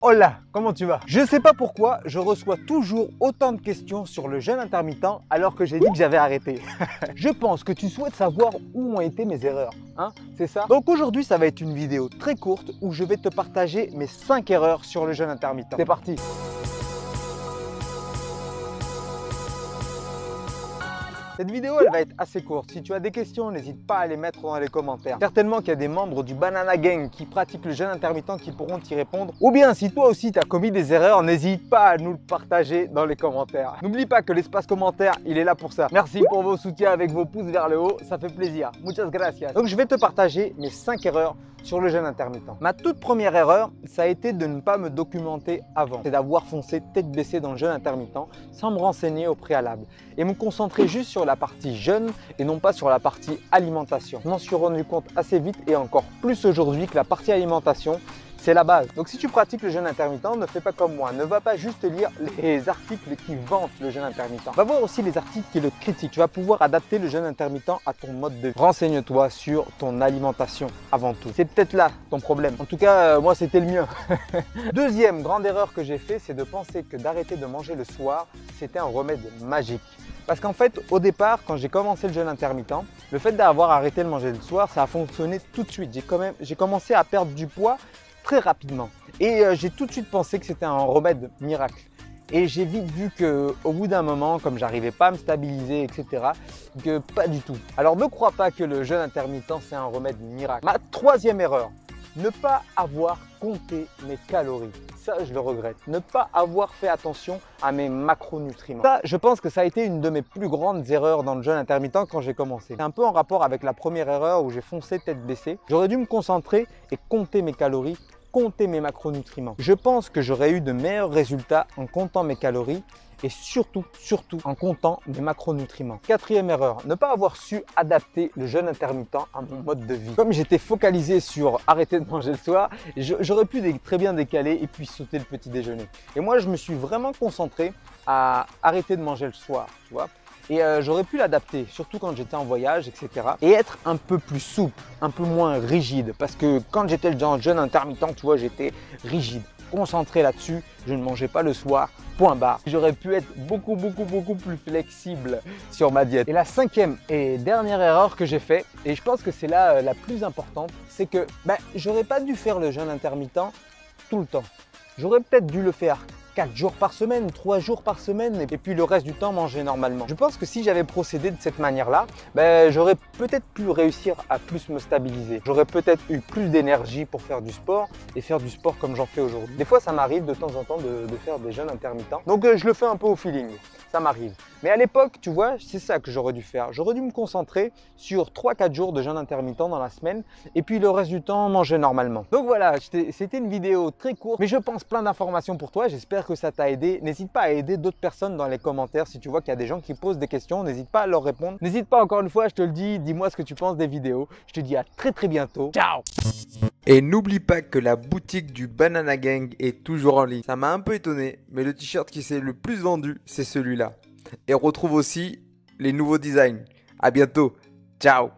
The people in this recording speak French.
Hola, comment tu vas? Je sais pas pourquoi, je reçois toujours autant de questions sur le jeûne intermittent alors que j'ai dit que j'avais arrêté. Je pense que tu souhaites savoir où ont été mes erreurs, hein? C'est ça? Donc aujourd'hui, ça va être une vidéo très courte où je vais te partager mes 5 erreurs sur le jeûne intermittent. C'est parti! Cette vidéo, elle va être assez courte. Si tu as des questions, n'hésite pas à les mettre dans les commentaires. Certainement qu'il y a des membres du Banana Gang qui pratiquent le jeûne intermittent qui pourront t'y répondre. Ou bien, si toi aussi tu as commis des erreurs, n'hésite pas à nous le partager dans les commentaires. N'oublie pas que l'espace commentaire, il est là pour ça. Merci pour vos soutiens avec vos pouces vers le haut, ça fait plaisir. Muchas gracias. Donc, je vais te partager mes 5 erreurs sur le jeûne intermittent. Ma toute première erreur, ça a été de ne pas me documenter avant. C'est d'avoir foncé tête baissée dans le jeûne intermittent sans me renseigner au préalable et me concentrer juste sur la partie jeûne et non pas sur la partie alimentation. Je m'en suis rendu compte assez vite et encore plus aujourd'hui que la partie alimentation, c'est la base. Donc si tu pratiques le jeûne intermittent, ne fais pas comme moi. Ne va pas juste lire les articles qui vantent le jeûne intermittent. Va voir aussi les articles qui le critiquent. Tu vas pouvoir adapter le jeûne intermittent à ton mode de vie. Renseigne-toi sur ton alimentation avant tout. C'est peut-être là ton problème. En tout cas, moi c'était le mien. Deuxième grande erreur que j'ai fait, c'est de penser que d'arrêter de manger le soir, c'était un remède magique. Parce qu'en fait, au départ, quand j'ai commencé le jeûne intermittent, le fait d'avoir arrêté de manger le soir, ça a fonctionné tout de suite. J'ai commencé à perdre du poids très rapidement. Et j'ai tout de suite pensé que c'était un remède miracle. Et j'ai vite vu qu'au bout d'un moment, comme j'arrivais pas à me stabiliser, etc., que pas du tout. Alors ne crois pas que le jeûne intermittent, c'est un remède miracle. Ma troisième erreur, ne pas avoir compté mes calories. Ça, je le regrette. Ne pas avoir fait attention à mes macronutriments. Ça, je pense que ça a été une de mes plus grandes erreurs dans le jeûne intermittent quand j'ai commencé. C'est un peu en rapport avec la première erreur où j'ai foncé tête baissée. J'aurais dû me concentrer et compter mes calories, compter mes macronutriments. Je pense que j'aurais eu de meilleurs résultats en comptant mes calories et surtout en comptant mes macronutriments. Quatrième erreur, ne pas avoir su adapter le jeûne intermittent à mon mode de vie. Comme j'étais focalisé sur arrêter de manger le soir, j'aurais pu très bien décaler et puis sauter le petit déjeuner. Et moi, je me suis vraiment concentré à arrêter de manger le soir, tu vois. Et j'aurais pu l'adapter, surtout quand j'étais en voyage, etc. Et être un peu plus souple, un peu moins rigide. Parce que quand j'étais dans le jeûne intermittent, tu vois, j'étais rigide, concentré là-dessus. Je ne mangeais pas le soir, point barre. J'aurais pu être beaucoup plus flexible sur ma diète. Et la cinquième et dernière erreur que j'ai fait, et je pense que c'est là la plus importante, c'est que j'aurais pas dû faire le jeûne intermittent tout le temps. J'aurais peut-être dû le faire 4 jours par semaine, 3 jours par semaine et puis le reste du temps manger normalement. Je pense que si j'avais procédé de cette manière-là, j'aurais peut-être pu réussir à plus me stabiliser. J'aurais peut-être eu plus d'énergie pour faire du sport et faire du sport comme j'en fais aujourd'hui. Des fois, ça m'arrive de temps en temps de faire des jeûnes intermittents. Donc, je le fais un peu au feeling. Ça m'arrive. Mais à l'époque, tu vois, c'est ça que j'aurais dû faire. J'aurais dû me concentrer sur 3-4 jours de jeûne intermittent dans la semaine et puis le reste du temps, manger normalement. Donc voilà, c'était une vidéo très courte, mais je pense plein d'informations pour toi. J'espère que ça t'a aidé. N'hésite pas à aider d'autres personnes dans les commentaires. Si tu vois qu'il y a des gens qui posent des questions, n'hésite pas à leur répondre. N'hésite pas, encore une fois, je te le dis, dis-moi ce que tu penses des vidéos. Je te dis à très bientôt. Ciao! Et n'oublie pas que la boutique du Banana Gang est toujours en ligne. Ça m'a un peu étonné, mais le t-shirt qui s'est le plus vendu, c'est celui-là. Et retrouve aussi les nouveaux designs. À bientôt. Ciao!